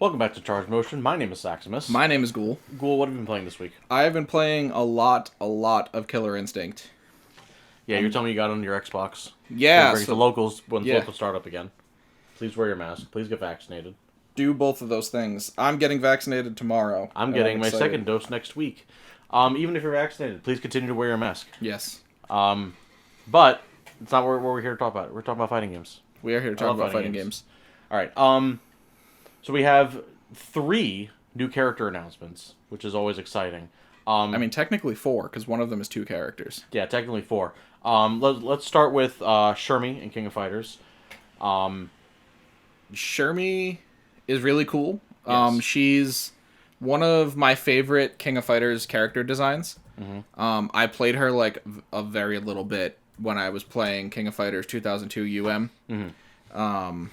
Welcome back to Charge Motion. My name is Saximus. My name is Ghoul. Ghoul, what have you been playing this week? I have been playing a lot of Killer Instinct. Yeah, you're telling me you got it on your Xbox. Yeah. Bring it to locals when yeah. locals start up again. Please wear your mask. Please get vaccinated. Do both of those things. I'm getting vaccinated tomorrow. I'm getting my second dose next week. Even if you're vaccinated, please continue to wear your mask. Yes. But it's not what we're here to talk about. We're talking about fighting games. We are here to talk about fighting games. All right. So we have 3 new character announcements, which is always exciting. I mean, technically 4, because one of them is 2 characters. Yeah, technically 4. Let's start with Shermie in King of Fighters. Shermie is really cool. Yes. She's one of my favorite King of Fighters character designs. Mm-hmm. I played her like a very little bit when I was playing King of Fighters 2002 UM. Mm-hmm.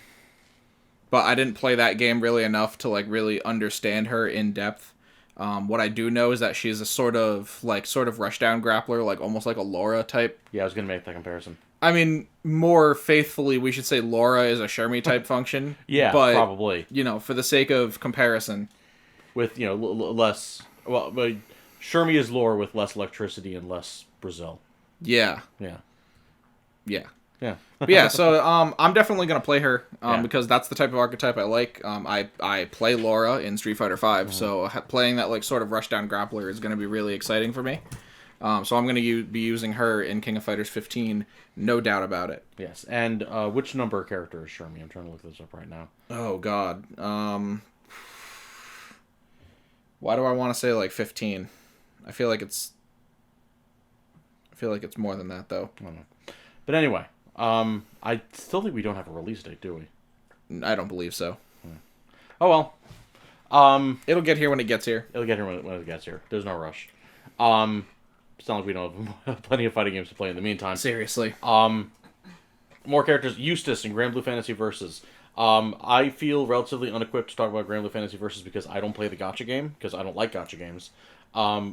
But I didn't play that game really enough to like really understand her in depth. What I do know is that she's a sort of rushdown grappler, like almost like a Laura type. Yeah, I was gonna make that comparison. I mean, more faithfully, we should say Laura is a Shermie type function. Yeah, but, probably. For the sake of comparison, With less. Well, but Shermie is Laura with less electricity and less Brazil. yeah. Yeah. Yeah. Yeah. But yeah, so I'm definitely gonna play her Yeah. because that's the type of archetype I like. I play Laura in Street Fighter V, so playing that like sort of rushdown grappler is gonna be really exciting for me. So I'm gonna be using her in King of Fighters 15, no doubt about it. Yes. And which number character is Shermie? I'm trying to look this up right now. Oh God. Why do I want to say like 15? I feel like it's more than that though. I don't know. But anyway, I still think we don't have a release date, do we? I don't believe so. Oh well. It'll get here when it gets here. It'll get here when it gets here. There's no rush. It's not like we don't have plenty of fighting games to play in the meantime. Seriously. More characters. Eustace in Grand Blue Fantasy Versus. I feel relatively unequipped to talk about Grand Blue Fantasy Versus because I don't play the gacha game, because I don't like gacha games.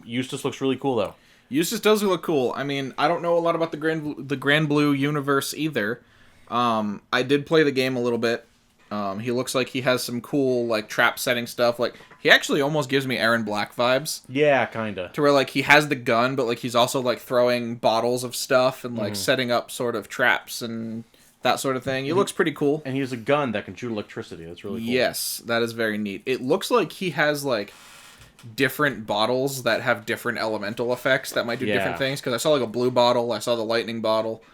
Eustace looks really cool, though. Eustace does look cool. I mean, I don't know a lot about the Grand Blue universe either. I did play the game a little bit. He looks like he has some cool like trap setting stuff. Like he actually almost gives me Aaron Black vibes. Yeah, kinda. To where like he has the gun, but like he's also like throwing bottles of stuff and like setting up sort of traps and that sort of thing. He looks pretty cool. And he has a gun that can shoot electricity. That's really cool. Yes, that is very neat. It looks like he has like different bottles that have different elemental effects that might do different things. Because I saw like a blue bottle, I saw the lightning bottle,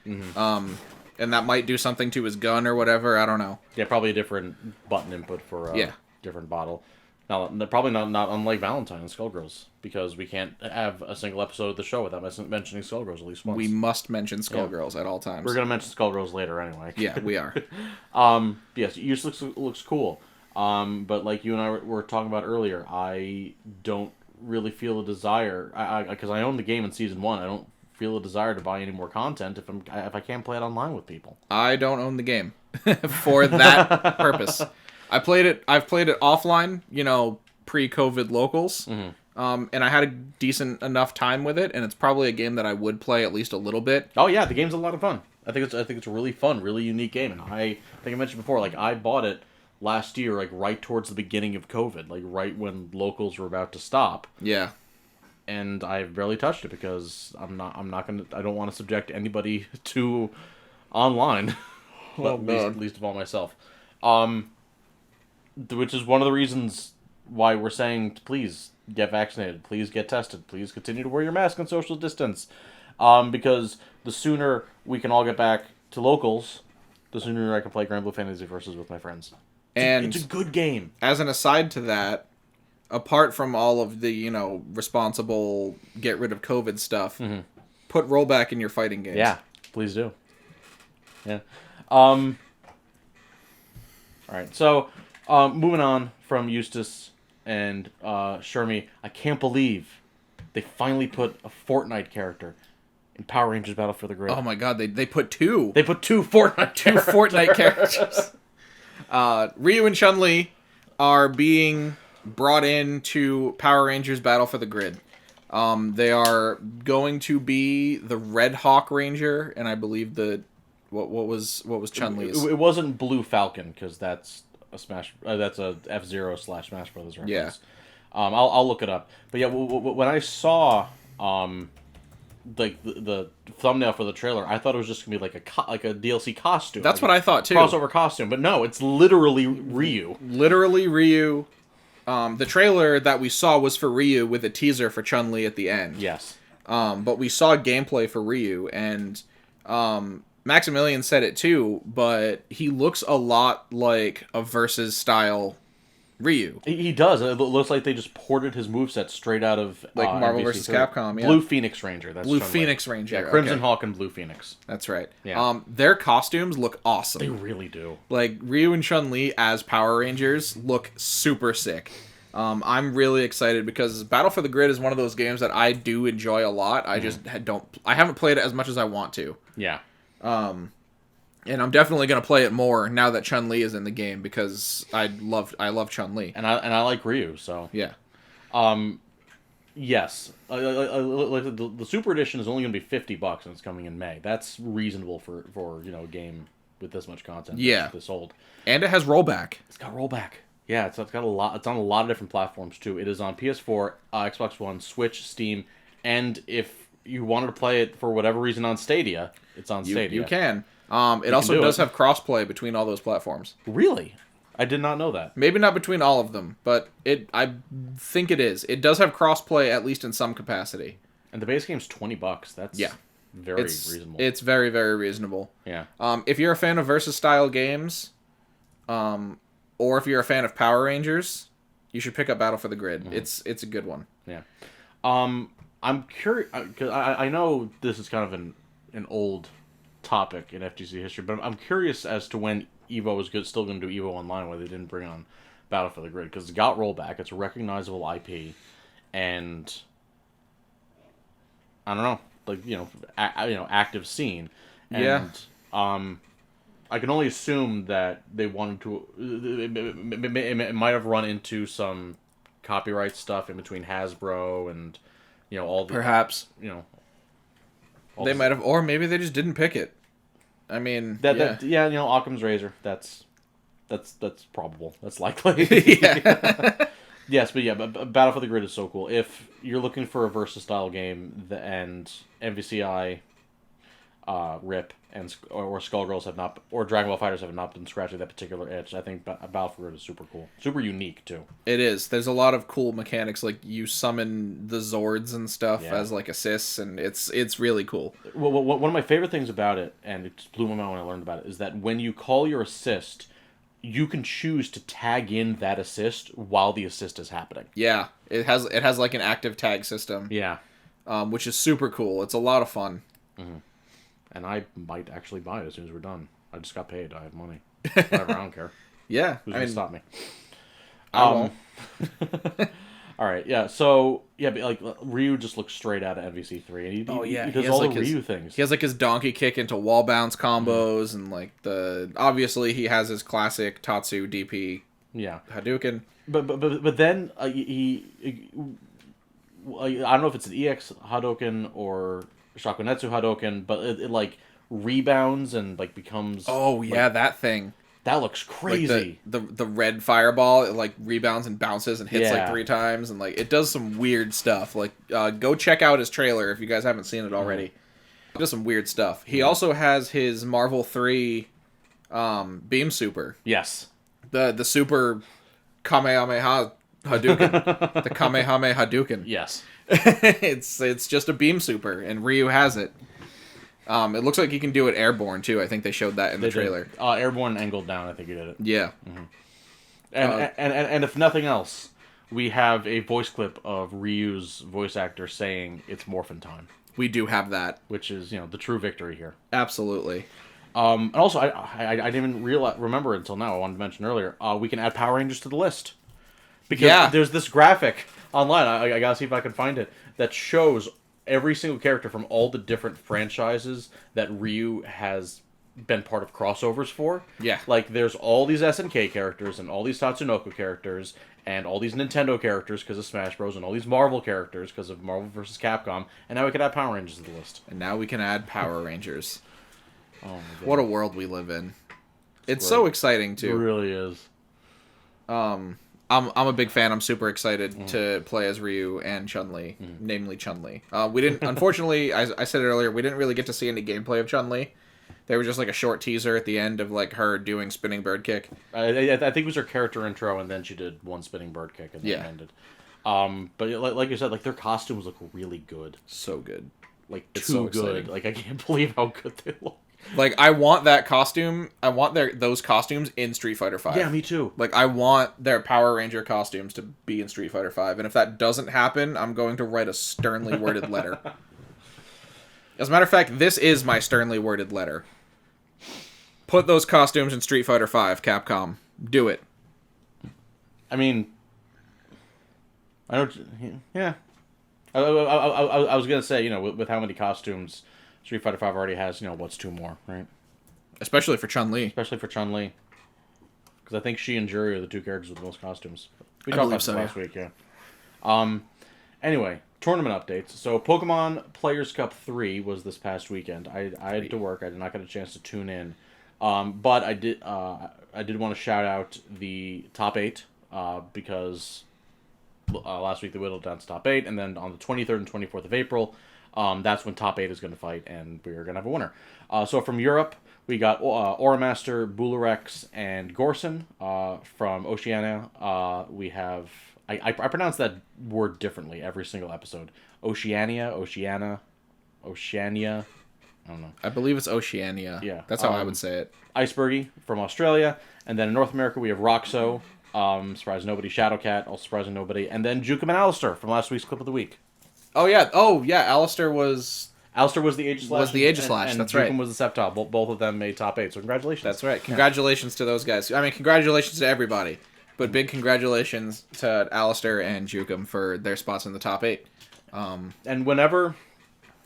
and that might do something to his gun or whatever. I don't know. Yeah, probably a different button input for different bottle. Now, probably not unlike Valentine and Skullgirls, because we can't have a single episode of the show without mentioning Skullgirls at least once. We must mention Skullgirls at all times. We're gonna mention Skullgirls later anyway. Yeah, we are. Yes, Eustace looks cool. But like you and I were talking about earlier, I don't really feel a desire. Because I own the game in Season 1, I don't feel a desire to buy any more content if I can't play it online with people. I don't own the game for that purpose. I've played it offline, pre-COVID locals. And I had a decent enough time with it, and it's probably a game that I would play at least a little bit. Oh yeah, the game's a lot of fun. I think it's a really fun, really unique game, and I think I mentioned before, like I bought it last year, like right towards the beginning of COVID, like right when locals were about to stop. Yeah. And I've barely touched it because I don't want to subject anybody to online. Least of all myself. Which is one of the reasons why we're saying, please get vaccinated, please get tested, please continue to wear your mask and social distance. Because the sooner we can all get back to locals, the sooner I can play Grand Blue Fantasy Versus with my friends. It's a good game. As an aside to that, apart from all of the, responsible get rid of COVID stuff, put rollback in your fighting games. Yeah, please do. Yeah. All right, so moving on from Eustace and Shermie, I can't believe they finally put a Fortnite character in Power Rangers Battle for the Grid. Oh my God, they put 2. They put 2 Fortnite characters. Fortnite characters. Ryu and Chun-Li are being brought in to Power Rangers Battle for the Grid. They are going to be the Red Hawk Ranger, and I believe the what was Chun-Li's? It wasn't Blue Falcon, because that's Smash. That's a F-Zero / Smash Brothers reference. Yeah. I'll look it up. But yeah, when I saw like the thumbnail for the trailer, I thought it was just gonna be like a DLC costume. That's what I thought too. Crossover costume, but no, it's literally Ryu. Literally Ryu. The trailer that we saw was for Ryu with a teaser for Chun-Li at the end. Yes. But we saw gameplay for Ryu, and Maximilian said it too, but he looks a lot like a Versus style Ryu. He does. It looks like they just ported his moveset straight out of Like Marvel MVC3. vs. Capcom, yeah. Blue Phoenix Ranger. That's Blue Chun-Li. Phoenix Ranger. Yeah, Crimson okay. Hawk and Blue Phoenix. That's right. Yeah. Their costumes look awesome. They really do. Like, Ryu and Chun-Li as Power Rangers look super sick. I'm really excited because Battle for the Grid is one of those games that I do enjoy a lot. I just I haven't played it as much as I want to. Yeah. And I'm definitely going to play it more now that Chun-Li is in the game because I love Chun-Li. And I like Ryu, so. Yeah. Yes. The Super Edition is only going to be $50 and it's coming in May. That's reasonable for a game with this much content. Yeah. This old. And it has rollback. It's got rollback. Yeah, it's got a lot. It's on a lot of different platforms too. It is on PS4, Xbox One, Switch, Steam, and if you wanted to play it for whatever reason on Stadia, it's on Stadia. You can. It also does have crossplay between all those platforms. Really? I did not know that. Maybe not between all of them, but I think it is. It does have crossplay at least in some capacity. And the base game's $20. That's very reasonable. It's very, very reasonable. Yeah. If you're a fan of Versus style games, or if you're a fan of Power Rangers, you should pick up Battle for the Grid. Mm-hmm. It's a good one. Yeah. I'm curious because I know this is kind of an old topic in FGC history, but I'm curious as to when Evo was still going to do Evo Online, why they didn't bring on Battle for the Grid, because it got rollback. It's a recognizable IP, and I don't know, like active scene. And, yeah. I can only assume that they wanted to. It might have run into some copyright stuff in between Hasbro and all the perhaps they might have, or maybe they just didn't pick it. I mean, Occam's razor. That's probable. That's likely. Yeah. Yes, but Battle for the Grid is so cool. If you're looking for a Versus style game, and MVCI, RIP, or Skullgirls have not, or Dragon Ball Fighters have not been scratching that particular itch, I think Battle for Grid is super cool, super unique too. It is. There's a lot of cool mechanics, like you summon the Zords and stuff as like assists, and it's really cool. Well, one of my favorite things about it, and it just blew my mind when I learned about it, is that when you call your assist, you can choose to tag in that assist while the assist is happening. Yeah, it has like an active tag system. Yeah, which is super cool. It's a lot of fun. Mm-hmm. And I might actually buy it as soon as we're done. I just got paid. I have money. Whatever, I don't care. Yeah. Who's going to stop me? I won't. All right, yeah. So, yeah, but like Ryu just looks straight out of MVC3. And he does all the Ryu things. He has like his donkey kick into wall bounce combos, and like obviously he has his classic Tatsu DP Hadouken. But then I don't know if it's an EX Hadouken or Shakunetsu Hadouken, but it like rebounds and like becomes that thing that looks crazy. Like the red fireball, it like rebounds and bounces and hits like 3 times, and like it does some weird stuff. Like go check out his trailer if you guys haven't seen it already. It does some weird stuff. He also has his Marvel 3 beam super. Yes. The super Kamehameha Hadouken. The Kamehameha Hadouken. Yes. It's just a beam super, and Ryu has it. It looks like he can do it airborne too. I think they showed that in the trailer. Airborne angled down, I think he did it. Yeah. Mm-hmm. And if nothing else, we have a voice clip of Ryu's voice actor saying it's morphin' time. We do have that, which is the true victory here. Absolutely. And also, I didn't even remember until now. I wanted to mention earlier. We can add Power Rangers to the list because there's this graphic online. I gotta see if I can find it that shows every single character from all the different franchises that Ryu has been part of crossovers for. Yeah. Like, there's all these SNK characters and all these Tatsunoko characters and all these Nintendo characters because of Smash Bros. And all these Marvel characters because of Marvel vs. Capcom. And now we can add Power Rangers to the list. And now we can add Power Rangers. Oh my God. What a world we live in. It's so exciting, too. It really is. I'm a big fan. I'm super excited to play as Ryu and Chun-Li, namely Chun-Li. We didn't, unfortunately, I said it earlier, we didn't really get to see any gameplay of Chun-Li. There was just like a short teaser at the end of like her doing spinning bird kick. I think it was her character intro, and then she did one spinning bird kick, and then ended. But like you said, like their costumes look really good. So good. Like it's too so good. Exciting. Like I can't believe how good they look. Like I want that costume. I want those costumes in Street Fighter V. Yeah, me too. Like I want their Power Ranger costumes to be in Street Fighter V, and if that doesn't happen, I'm going to write a sternly worded letter. As a matter of fact, this is my sternly worded letter. Put those costumes in Street Fighter V, Capcom. Do it. I mean, I don't. Yeah. I was gonna say, you know, with how many costumes Street Fighter V already has, you know, what's two more, right? Especially for Chun-Li. Especially for Chun-Li. Because I think she and Juri are the two characters with the most costumes. We talked about this last week, yeah. Anyway, tournament updates. So Pokemon Players Cup 3 was this past weekend. I had to work. I did not get a chance to tune in. But I did want to shout out the top 8 because last week they whittled down to top 8, and then on the 23rd and 24th of April, that's when top 8 is going to fight, and we're going to have a winner. So from Europe, we got Auramaster, Bularex, and Gorson. From Oceania, we have... I pronounce that word differently every single episode. Oceania. I don't know. I believe it's Oceania. Yeah. That's how I would say it. Icebergie from Australia. And then in North America, we have Roxo. Surprised nobody. Shadowcat, also surprising nobody. And then Jukum and Alistair from last week's Clip of the Week. Oh, yeah. Alistair was... Alistair was the Aegislash. And that's Jukum right. was the Sceptile. Both of them made top 8, so congratulations. That's right. Congratulations to those guys. I mean, congratulations to everybody. But big congratulations to Alistair and Jukum for their spots in the top 8. And whenever,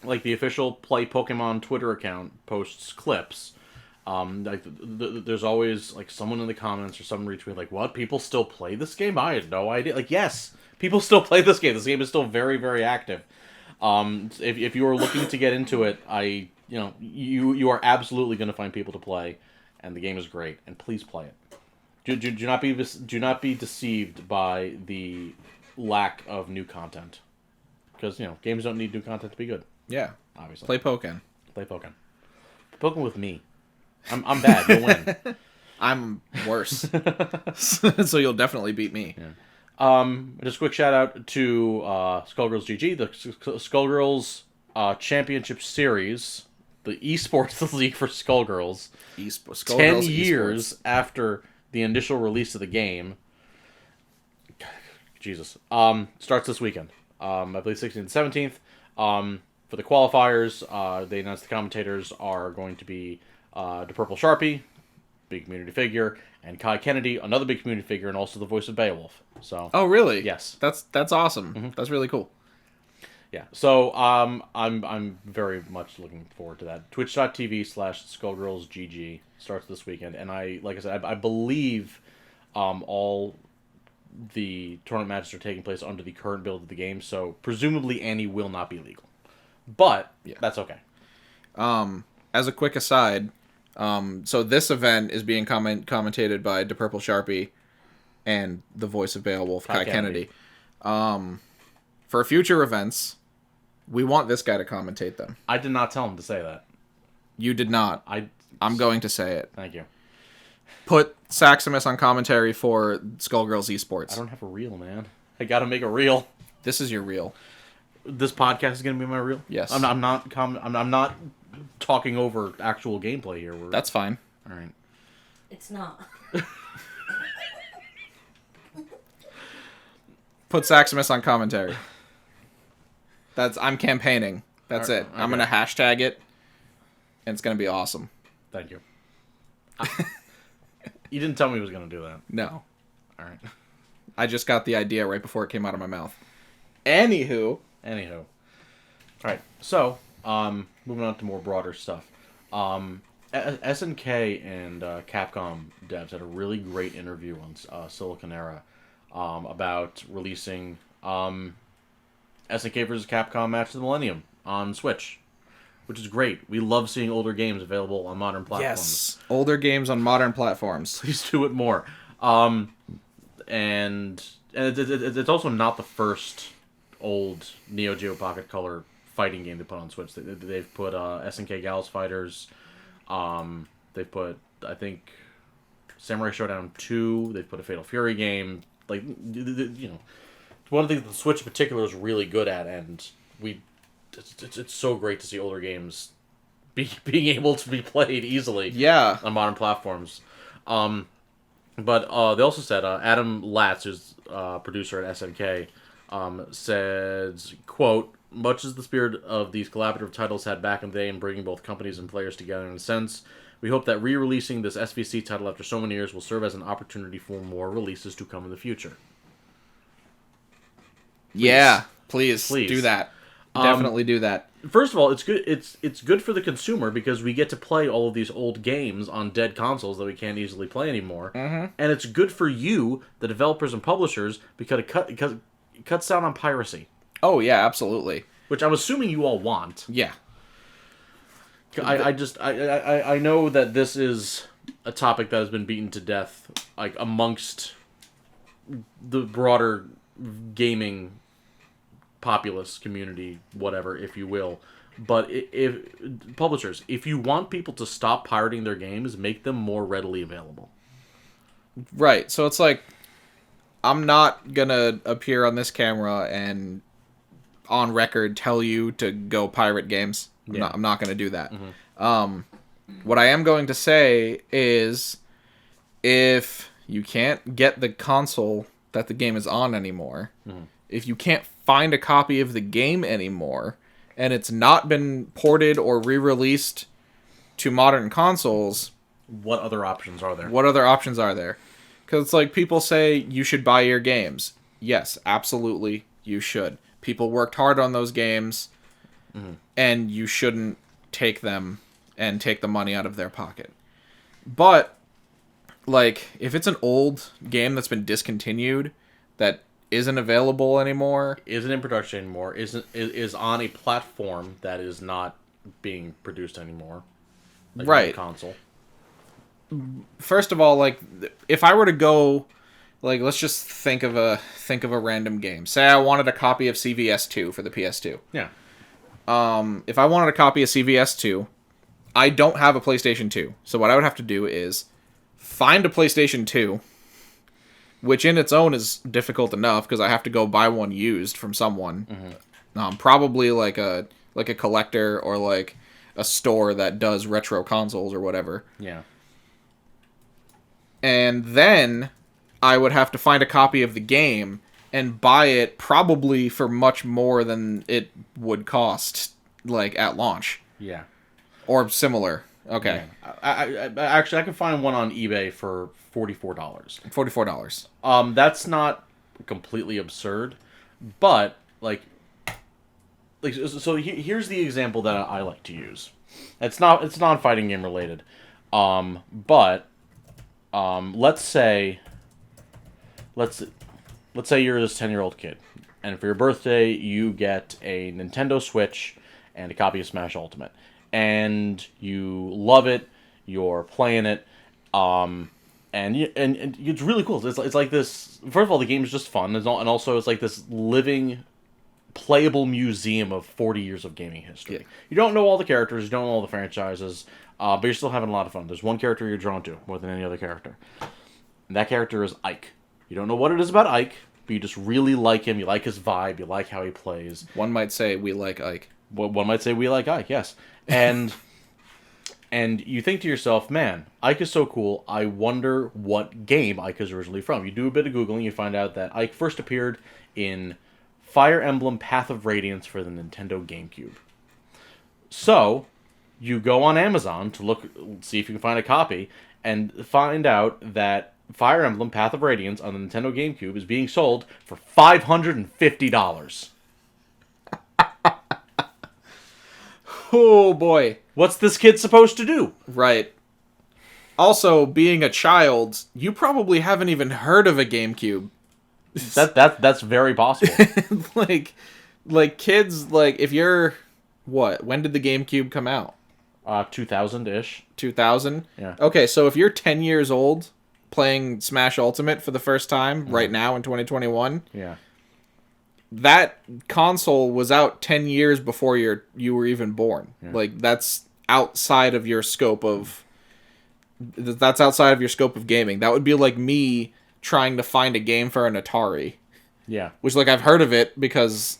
like, the official Play Pokemon Twitter account posts clips, like there's always, like, someone in the comments or someone retweet, like, what? People still play this game? I had no idea. Like, yes, people still play this game. This game is still very, very active. If you are looking to get into it, you are absolutely going to find people to play, and the game is great. And please play it. Do not be deceived by the lack of new content, because games don't need new content to be good. Yeah, obviously. Play Pokken. Play Pokken with me. I'm bad. You'll win. I'm worse, so you'll definitely beat me. Yeah. Just a quick shout out to Skullgirls GG, the Skullgirls Championship Series, the esports league for Skullgirls. 10 years after the initial release of the game. Jesus. Starts this weekend. I believe 16th and 17th. For the qualifiers, they announced the commentators are going to be the Purple Sharpie, big community figure, and Kai Kennedy, another big community figure, and also the voice of Beowulf. So. Oh, really? Yes. That's awesome. Mm-hmm. That's really cool. Yeah. So I'm very much looking forward to that. Twitch.tv/SkullgirlsGG starts this weekend, and I believe all the tournament matches are taking place under the current build of the game, so presumably Annie will not be legal. But that's okay. As a quick aside, so this event is being commentated by the Purple Sharpie and the voice of Beowulf, Kai Kennedy. For future events, we want this guy to commentate them. I did not tell him to say that. You did not. I'm going to say it. Thank you. Put Saximus on commentary for Skullgirls Esports. I don't have a reel, man. I gotta make a reel. This is your reel. This podcast is gonna be my reel? Yes. I'm not talking over actual gameplay here. That's fine. All right. It's not. Put Saximus on commentary. I'm campaigning. That's it. Okay. I'm gonna hashtag it, and it's gonna be awesome. Thank you. You didn't tell me he was gonna do that. No. All right. I just got the idea right before it came out of my mouth. Anywho. All right. So, moving on to more broader stuff. SNK and Capcom devs had a really great interview on Silicon Era about releasing SNK vs. Capcom Match of the Millennium on Switch, which is great. We love seeing older games available on modern platforms. Yes, older games on modern platforms. Please do it more. it's also not the first old Neo Geo Pocket Color fighting game to put on Switch. They've put SNK Gals Fighters. They've put, I think, Samurai Showdown 2. They've put a Fatal Fury game. Like, you know, one of the things the Switch in particular is really good at, and it's so great to see older games being able to be played easily on modern platforms. But they also said, Adam Latz, who's producer at SNK, says, quote, much as the spirit of these collaborative titles had back in the day in bringing both companies and players together in a sense, we hope that re-releasing this SVC title after so many years will serve as an opportunity for more releases to come in the future. Please do that. Definitely do that. First of all, it's good. It's good for the consumer because we get to play all of these old games on dead consoles that we can't easily play anymore, and it's good for you, the developers and publishers, because it cuts down on piracy. Oh yeah, absolutely. Which I'm assuming you all want. Yeah. I know that this is a topic that has been beaten to death, like, amongst the broader gaming populace community, whatever, if you will. But if publishers, if you want people to stop pirating their games, make them more readily available. Right. So it's like, I'm not gonna appear on this camera and on record tell you to go pirate games. I'm not gonna do that. What I am going to say is, if you can't get the console that the game is on anymore, if you can't find a copy of the game anymore, and it's not been ported or re-released to modern consoles, what other options are there? Because it's like, people say you should buy your games. Yes, absolutely, you should. People worked hard on those games, and you shouldn't take them and take the money out of their pocket. But, like, if it's an old game that's been discontinued, that isn't available anymore, isn't in production anymore, is on a platform that is not being produced anymore, like right? On the console. First of all, like, if I were to go, like, let's just think of a random game. Say I wanted a copy of CVS 2 for the PS2. Yeah. If I wanted a copy of CVS 2, I don't have a PlayStation 2. So what I would have to do is find a PlayStation 2, which in its own is difficult enough because I have to go buy one used from someone. Probably like a collector or like a store that does retro consoles or whatever. Yeah. And then I would have to find a copy of the game and buy it probably for much more than it would cost, like, at launch. Yeah. Or similar. Okay. Yeah. I could find one on eBay for $44. $44. That's not completely absurd, but so here's the example that I like to use. It's not fighting game related, but let's say you're this 10-year-old kid, and for your birthday you get a Nintendo Switch and a copy of Smash Ultimate, and you love it. You're playing it, and it's really cool. It's like this. First of all, the game is just fun, and also it's like this living, playable museum of 40 years of gaming history. Yeah. You don't know all the characters, you don't know all the franchises, but you're still having a lot of fun. There's one character you're drawn to more than any other character, and that character is Ike. You don't know what it is about Ike, but you just really like him. You like his vibe. You like how he plays. One might say we like Ike. One might say we like Ike, yes. And and you think to yourself, man, Ike is so cool. I wonder what game Ike is originally from. You do a bit of Googling, you find out that Ike first appeared in Fire Emblem Path of Radiance for the Nintendo GameCube. So, you go on Amazon to see if you can find a copy, and find out that Fire Emblem Path of Radiance on the Nintendo GameCube is being sold for $550. Oh boy. What's this kid supposed to do? Right. Also, being a child, you probably haven't even heard of a GameCube. That's very possible. like kids, like, if you're, what? When did the GameCube come out? 2000-ish. 2000? Yeah. Okay, so if you're 10 years old, playing Smash Ultimate for the first time right now in 2021. Yeah. That console was out 10 years before you were even born. Yeah. Like, that's outside of your scope of gaming. That would be like me trying to find a game for an Atari. Yeah. Which, like, I've heard of it because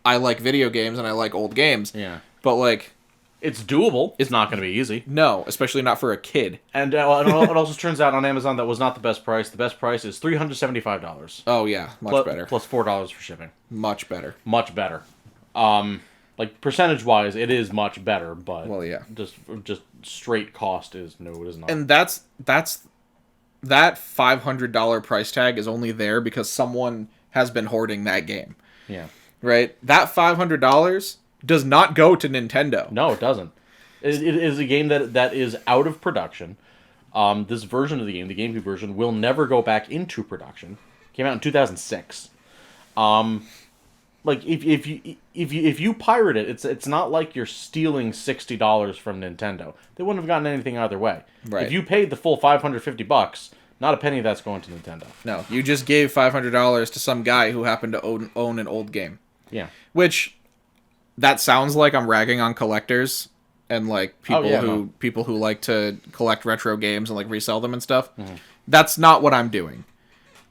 I like video games and I like old games. Yeah. But, like, it's doable. It's not going to be easy. No, especially not for a kid. And it also turns out on Amazon that was not the best price. The best price is $375. Oh, yeah. Much better. Plus $4 for shipping. Much better. Much better. Like, percentage-wise, it is much better, but... Well, yeah. Just straight cost is... No, it is not. And that $500 price tag is only there because someone has been hoarding that game. Yeah. Right? That $500 does not go to Nintendo. No, it doesn't. It is a game that is out of production. This version of the game, the GameCube version, will never go back into production. Came out in 2006. Like if you pirate it, it's not like you're stealing $60 from Nintendo. They wouldn't have gotten anything either way. Right. If you paid the full $550, not a penny of that's going to Nintendo. No, you just gave $500 to some guy who happened to own an old game. Yeah. Which, that sounds like I'm ragging on collectors and like people who like to collect retro games and like resell them and stuff. Mm-hmm. That's not what I'm doing.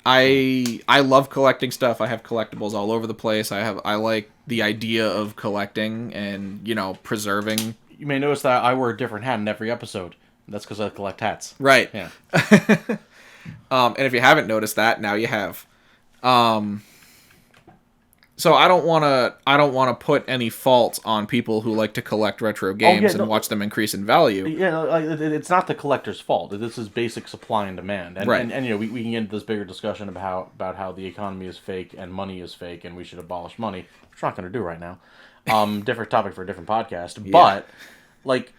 I love collecting stuff. I have collectibles all over the place. I like the idea of collecting and, preserving. You may notice that I wear a different hat in every episode. That's because I collect hats. Right. Yeah. And if you haven't noticed that, now you have. So I don't want to put any fault on people who like to collect retro games and watch them increase in value. Yeah, it's not the collector's fault. This is basic supply and demand. And, right. And we can get into this bigger discussion about how the economy is fake and money is fake and we should abolish money, which we're not going to do right now. Different topic for a different podcast. Yeah. But, like,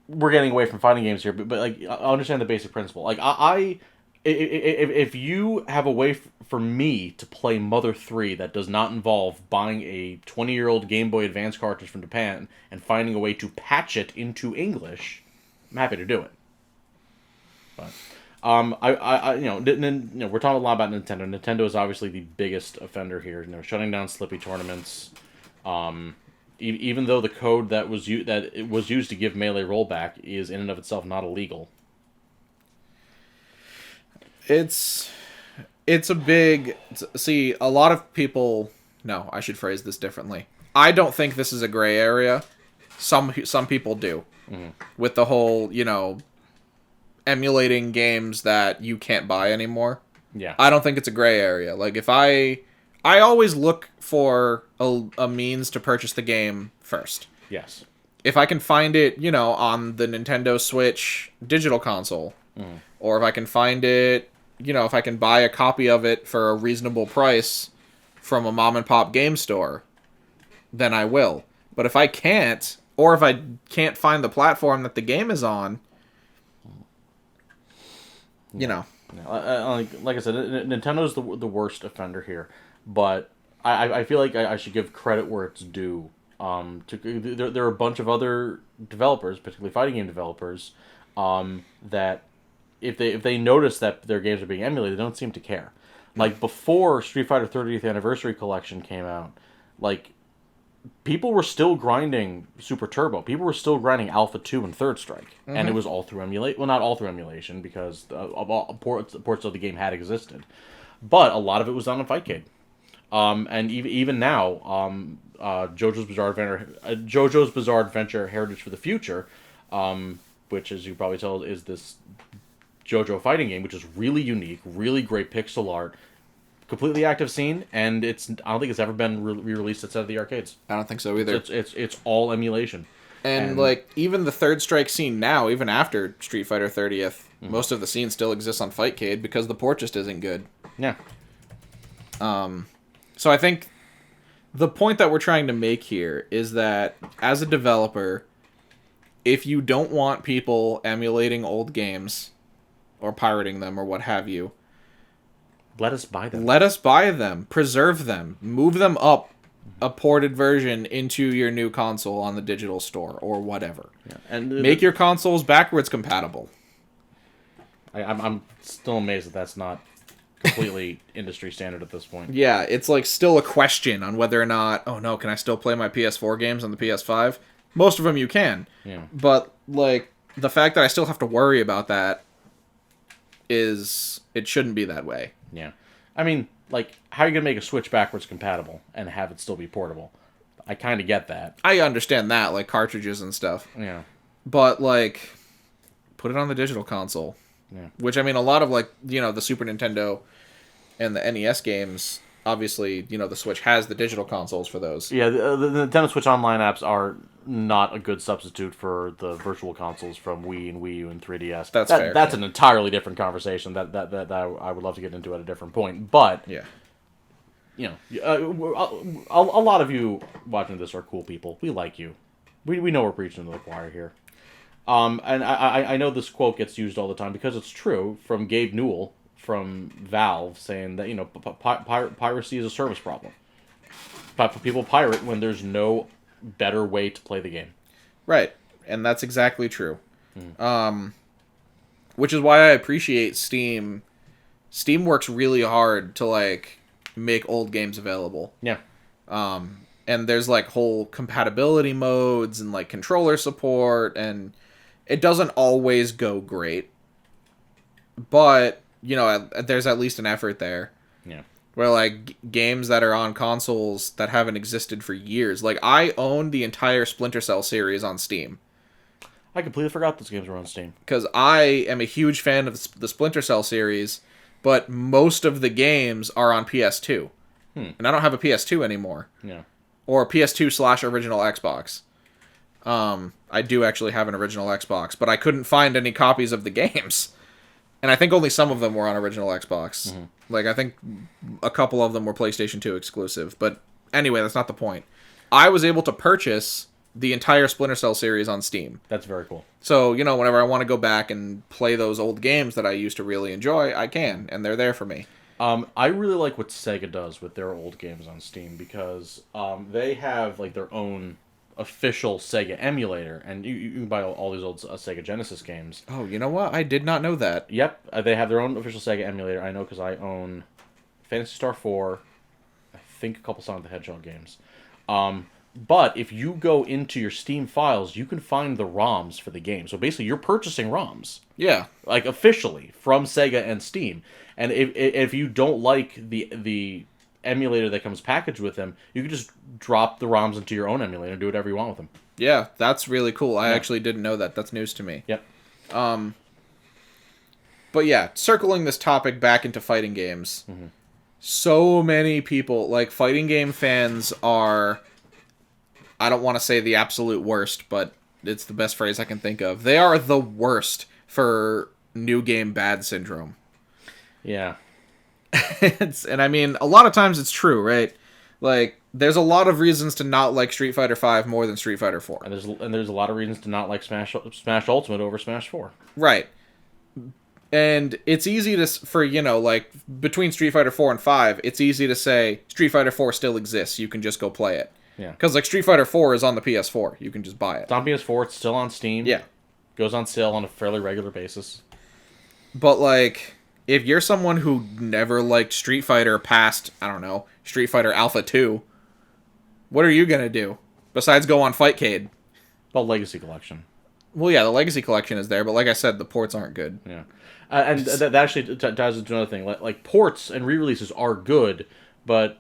we're getting away from fighting games here. But like, I understand the basic principle. Like, if you have a way for me to play Mother 3 that does not involve buying a 20-year-old Game Boy Advance cartridge from Japan and finding a way to patch it into English, I'm happy to do it. But we're talking a lot about Nintendo. Nintendo is obviously the biggest offender here. Shutting down Slippy tournaments. Even though the code that was used to give Melee rollback is in and of itself not illegal. It's a big... See, a lot of people... No, I should phrase this differently. I don't think this is a gray area. Some people do. Mm-hmm. With the whole, emulating games that you can't buy anymore. Yeah. I don't think it's a gray area. Like, if I always look for a means to purchase the game first. Yes. If I can find it, on the Nintendo Switch digital console, or if I can find it... if I can buy a copy of it for a reasonable price from a mom-and-pop game store, then I will. But if I can't, or if I can't find the platform that the game is on, like I said, Nintendo's the worst offender here. But I feel like I should give credit where it's due. There are a bunch of other developers, particularly fighting game developers, that... If they notice that their games are being emulated, they don't seem to care. Like, before Street Fighter 30th Anniversary Collection came out, like, people were still grinding Super Turbo. People were still grinding Alpha 2 and Third Strike. Mm-hmm. And it was all through emulation. Well, not all through emulation, because ports of the game had existed. But a lot of it was done on Fightcade. And even now, JoJo's Bizarre Adventure Heritage for the Future, which, as you probably tell, is this JoJo fighting game, which is really unique, really great pixel art, completely active scene, and I don't think it's ever been re-released outside of the arcades. I don't think so either. It's all emulation. And like, even the Third Strike scene now, even after Street Fighter 30th, most of the scene still exists on Fightcade because the port just isn't good. Yeah. So I think the point that we're trying to make here is that as a developer, if you don't want people emulating old games or pirating them or what have you, let us buy them. Let us buy them, preserve them, move them up a ported version into your new console on the digital store or whatever. Yeah. And make your consoles backwards compatible. I'm still amazed that that's not completely industry standard at this point. Yeah, it's like still a question on whether or not, oh no, can I still play my PS4 games on the PS5? Most of them you can. Yeah. But like the fact that I still have to worry about that is it shouldn't be that way. Yeah. I mean, like, how are you going to make a Switch backwards compatible and have it still be portable? I kind of get that. I understand that, like cartridges and stuff. Yeah. But like put it on the digital console. Yeah. Which I mean a lot of like, you know, the Super Nintendo and the NES games, obviously, you know, the Switch has the digital consoles for those. Yeah, the Nintendo Switch Online apps are not a good substitute for the virtual consoles from Wii and Wii U and 3DS. That's fair. That's an entirely different conversation that I would love to get into at a different point. But, Yeah. you know, a lot of you watching this are cool people. We like you. We know we're preaching to the choir here. And I know this quote gets used all the time because it's true, from Gabe Newell from Valve, saying that, you know, piracy is a service problem. People pirate when there's no better way to play the game. Right. And that's exactly true. Which is why I appreciate Steam. Steam works really hard to like make old games available. Yeah. And there's like whole compatibility modes and like controller support, and it doesn't always go great. But, you know, there's at least an effort there. Yeah. Where like games that are on consoles that haven't existed for years. Like I own the entire Splinter Cell series on Steam. I completely forgot those games were on Steam. Because I am a huge fan of the Splinter Cell series, but most of the games are on PS2. And I don't have a PS2 anymore. Yeah. Or a PS2/original Xbox. I do actually have an original Xbox, but I couldn't find any copies of the games. And I think only some of them were on original Xbox. Mm-hmm. Like, I think a couple of them were PlayStation 2 exclusive. But anyway, that's not the point. I was able to purchase the entire Splinter Cell series on Steam. That's very cool. So, you know, whenever I want to go back and play those old games that I used to really enjoy, I can. And they're there for me. I really like what Sega does with their old games on Steam because they have like their own official Sega emulator, and you can buy all these old Sega Genesis games. Oh, you know what? I did not know that. Yep, they have their own official Sega emulator. I know because I own Phantasy Star 4, I think a couple Sonic the Hedgehog games. But if you go into your Steam files, you can find the ROMs for the game. So basically, you're purchasing ROMs. Yeah. Like, officially, from Sega and Steam. And if you don't like the emulator that comes packaged with them, you can just drop the ROMs into your own emulator and do whatever you want with them. Yeah, that's really cool. I actually didn't know that. That's news to me. Yep. But yeah, circling this topic back into fighting games. So many people, like, fighting game fans are, I don't want to say the absolute worst, but it's the best phrase I can think of. They are the worst for new game bad syndrome. Yeah. And I mean, a lot of times it's true, right? Like, there's a lot of reasons to not like Street Fighter V more than Street Fighter 4. And there's a lot of reasons to not like Smash Ultimate over Smash 4. Right. And it's easy for, you know, like, between Street Fighter 4 and 5, it's easy to say Street Fighter 4 still exists. You can just go play it. Yeah. Because, like, Street Fighter 4 is on the PS4. You can just buy it. It's on PS4. It's still on Steam. Yeah. Goes on sale on a fairly regular basis. But, like, if you're someone who never liked Street Fighter past, I don't know, Street Fighter Alpha 2, what are you going to do? Besides go on Fightcade? The Legacy Collection. Well, yeah, the Legacy Collection is there, but like I said, the ports aren't good. Yeah. And that actually ties into another thing. Like ports and re-releases are good, but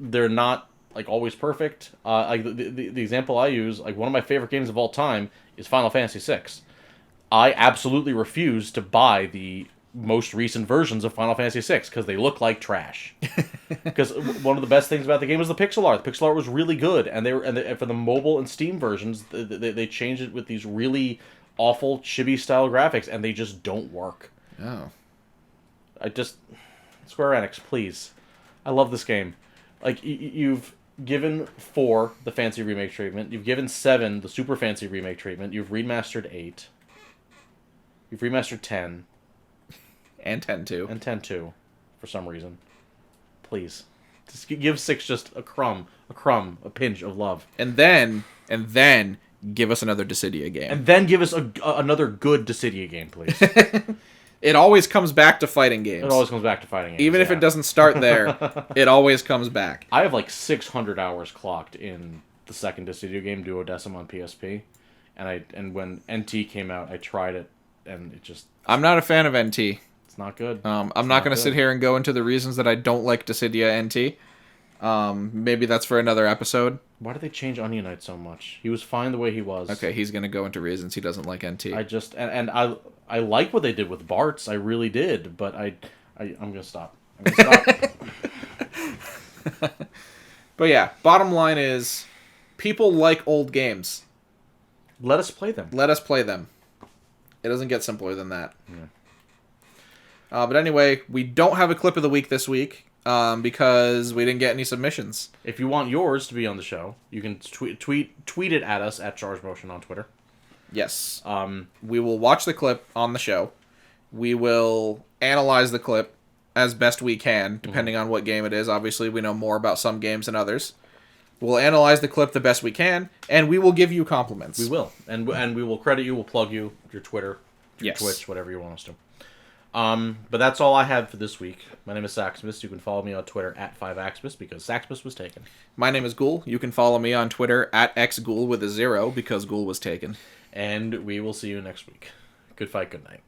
they're not like always perfect. Like the example I use, like one of my favorite games of all time is Final Fantasy VI. I absolutely refuse to buy the most recent versions of Final Fantasy VI because they look like trash. Because one of the best things about the game was the pixel art. The pixel art was really good, and for the mobile and Steam versions, they changed it with these really awful chibi style graphics, and they just don't work. Oh. Square Enix, please. I love this game. Like, you've given 4 the fancy remake treatment. You've given 7 the super fancy remake treatment. You've remastered 8. You've remastered 10. And 10 too. And 10 too, for some reason. Please. Just give 6 just a crumb, a pinch of love. And then give us another Dissidia game. And then give us another good Dissidia game, please. It always comes back to fighting games. It always comes back to fighting games. Even if it doesn't start there, it always comes back. I have like 600 hours clocked in the second Dissidia game, Duodecim on PSP, and when NT came out, I tried it, and it just... I'm not a fan of NT. It's not good. I'm not going to sit here and go into the reasons that I don't like Dissidia NT. Maybe that's for another episode. Why did they change Onion Knight so much? He was fine the way he was. Okay, he's going to go into reasons he doesn't like NT. I like what they did with Bart's. I really did, but I'm going to stop. I'm going to stop. But yeah, bottom line is, people like old games. Let us play them. Let us play them. It doesn't get simpler than that. Yeah. But anyway, we don't have a clip of the week this week because we didn't get any submissions. If you want yours to be on the show, you can tweet it at us at ChargeMotion on Twitter. Yes. We will watch the clip on the show. We will analyze the clip as best we can, depending on what game it is. Obviously, we know more about some games than others. We'll analyze the clip the best we can, and we will give you compliments. We will. And we will credit you, we'll plug you, your Twitter, your Yes. Twitch, whatever you want us to. But that's all I had for this week. My name is Saxmus. You can follow me on Twitter at 5Axmus because Saxmus was taken. My name is Ghoul. You can follow me on Twitter at xghoul with a 0 because Ghoul was taken. And we will see you next week. Good fight, good night.